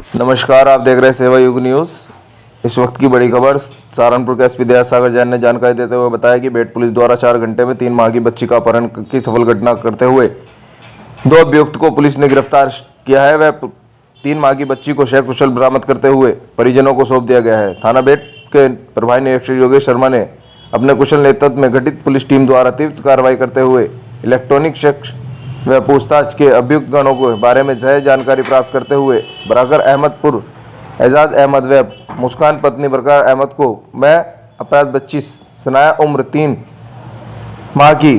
नमस्कार, आप देख रहे हैं सेवा युग न्यूज़। इस वक्त की बड़ी खबर। सहारनपुर के एसपी दया सागर जैन ने जानकारी देते हुए बताया कि बेट पुलिस द्वारा 4 घंटे में 3 माह की बच्ची का अपहरण की सफल घटना करते हुए 2 अभियुक्त को पुलिस ने गिरफ्तार किया है। वह 3 माह की बच्ची को सकुशल बरामद करते हुए परिजनों को सौंप दिया गया है। थाना बेट के प्रभारी निरीक्षक योगेश शर्मा ने अपने कुशल नेतृत्व में गठित पुलिस टीम द्वारा तीव्र कार्रवाई करते हुए इलेक्ट्रॉनिक शख्स व पूछताछ के अभियुक्त गणों के बारे में सही जानकारी प्राप्त करते हुए बराकर अहमदपुर एजाज अहमद व मुस्कान पत्नी बरकार अहमद को मैं अपराध बच्ची सनाया उम्र 3 माह की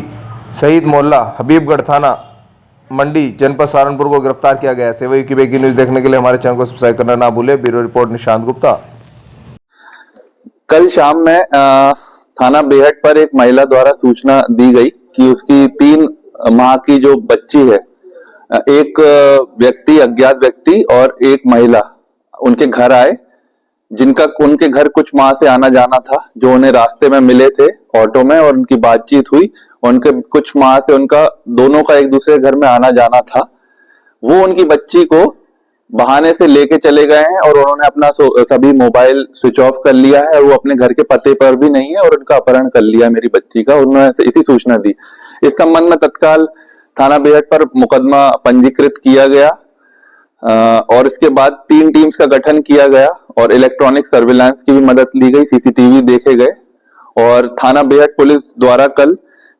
शहीद मोहल्ला हबीबगढ़ थाना मंडी जनपद सहारनपुर को गिरफ्तार किया गया है। सेवा की बेकी न्यूज देखने के लिए हमारे चैनल को सब्सक्राइब करना ना भूले। Bureau report Nishant Gupta. कल शाम में थाना बेहट पर एक महिला द्वारा सूचना दी गई कि उसकी 3 माह की जो बच्ची है, एक व्यक्ति अज्ञात व्यक्ति और एक महिला उनके घर आए, जिनका उनके घर कुछ माह से आना जाना था, जो उन्हें रास्ते में मिले थे ऑटो में और उनकी बातचीत हुई। उनके कुछ माह से उनका दोनों का एक दूसरे घर में आना जाना था। वो उनकी बच्ची को बहाने से लेके चले गए हैं और उन्होंने अपना सभी मोबाइल स्विच ऑफ कर लिया है। वो अपने घर के पते पर भी नहीं है और उनका अपहरण कर लिया मेरी बच्ची का। उन्होंने इसी सूचना दी। इस संबंध में तत्काल थाना बेहट पर मुकदमा पंजीकृत किया गया और इसके बाद 3 टीम्स का गठन किया गया और इलेक्ट्रॉनिक सर्विलांस की भी मदद ली गई, सीसीटीवी देखे गए और थाना बेहट पुलिस द्वारा कल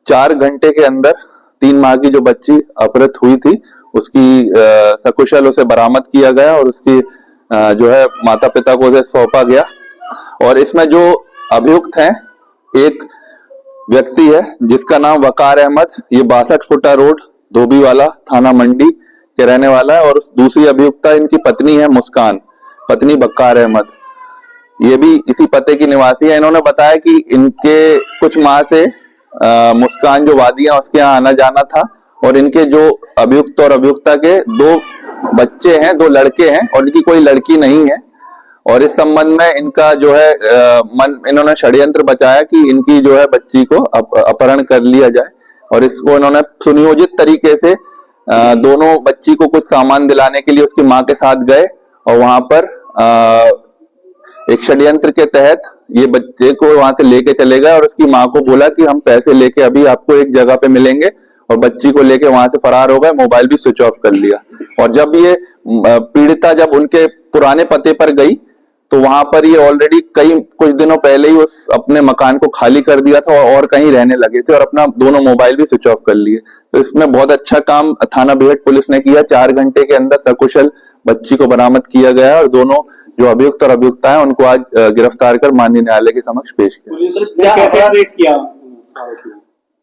4 घंटे के अंदर 3 माह की जो बच्ची अपहृत हुई थी उसकी सकुशल उसे बरामद किया गया और उसकी जो है माता पिता को उसे सौंपा गया। और इसमें जो अभियुक्त हैं, एक व्यक्ति है जिसका नाम वकार अहमद, ये 62 फुटा रोड धोबीवाला थाना मंडी के रहने वाला है और दूसरी अभियुक्ता इनकी पत्नी है मुस्कान, पत्नी बक्कार अहमद, ये भी इसी पते की निवासी है। इन्होंने बताया कि इनके कुछ माह से मुस्कान जो वादियां उसके यहाँ आना जाना था और इनके जो अभियुक्त और अभियुक्ता के 2 बच्चे हैं, 2 लड़के हैं और इनकी कोई लड़की नहीं है। और इस संबंध में इनका जो है इन्होंने षड्यंत्र बचाया कि इनकी जो है बच्ची को अपहरण कर लिया जाए और इसको इन्होंने सुनियोजित तरीके से दोनों बच्ची को कुछ सामान दिलाने के लिए उसकी माँ के साथ गए और वहां पर एक षड्यंत्र के तहत ये बच्चे को वहां से लेके चले गए और उसकी माँ को बोला कि हम पैसे लेके अभी आपको एक जगह पे मिलेंगे और बच्ची को लेके वहां से फरार हो गए। मोबाइल भी स्विच ऑफ कर लिया। और जब ये पीड़िता जब उनके पुराने पते पर गई तो वहां पर ये ऑलरेडी कुछ दिनों पहले ही उस अपने मकान को खाली कर दिया था और कहीं रहने लगे थे और अपना दोनों मोबाइल भी स्विच ऑफ कर लिए। तो इसमें बहुत अच्छा काम थाना बेहट पुलिस ने किया। 4 घंटे के अंदर सकुशल बच्ची को बरामद किया गया और दोनों जो अभियुक्त और अभियुक्ता है उनको आज गिरफ्तार कर माननीय न्यायालय के समक्ष पेश किया।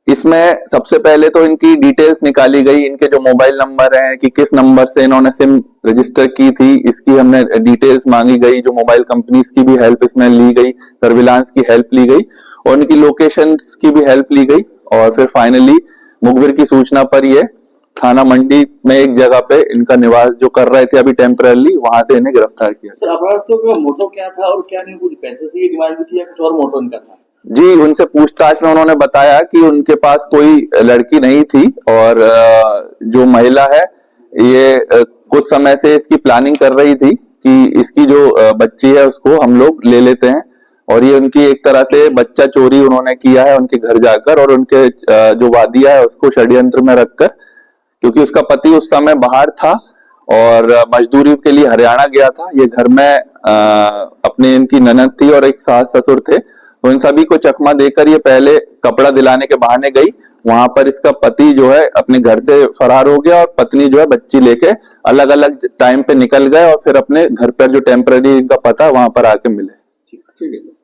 इसमें सबसे पहले तो इनकी डिटेल्स निकाली गई, इनके जो मोबाइल नंबर हैं कि किस नंबर से इन्होंने सिम रजिस्टर की थी, इसकी हमने डिटेल्स मांगी गई। जो मोबाइल कंपनीज की भी हेल्प इसमें ली गई, सर्विलांस की हेल्प ली गई और उनकी लोकेशंस की भी हेल्प ली गई और फिर फाइनली मुखबिर की सूचना पर ये थाना मंडी में एक जगह पे इनका निवास जो कर रहे थे अभी टेम्पररी, वहां से इन्हें गिरफ्तार किया। सर, अपराधियों का मोटो क्या था और क्या नहीं, कुछ पैसे से ये डिमांड भी थी या कुछ और मोटो इनका था? जी, उनसे पूछताछ में उन्होंने बताया कि उनके पास कोई लड़की नहीं थी और जो महिला है ये कुछ समय से इसकी प्लानिंग कर रही थी कि इसकी जो बच्ची है उसको हम लोग ले लेते हैं और ये उनकी एक तरह से बच्चा चोरी उन्होंने किया है उनके घर जाकर और उनके जो वादिया है उसको षड्यंत्र में रखकर, क्योंकि उसका पति उस समय बाहर था और मजदूरी के लिए हरियाणा गया था। ये घर में अपने इनकी ननद थी और एक सास ससुर थे। तो इन सभी को चकमा देकर ये पहले कपड़ा दिलाने के बहाने गई, वहां पर इसका पति जो है अपने घर से फरार हो गया और पत्नी जो है बच्ची लेके अलग अलग टाइम पे निकल गए और फिर अपने घर पर जो टेम्पररी इनका पता वहां पर आके मिले। ठीक है।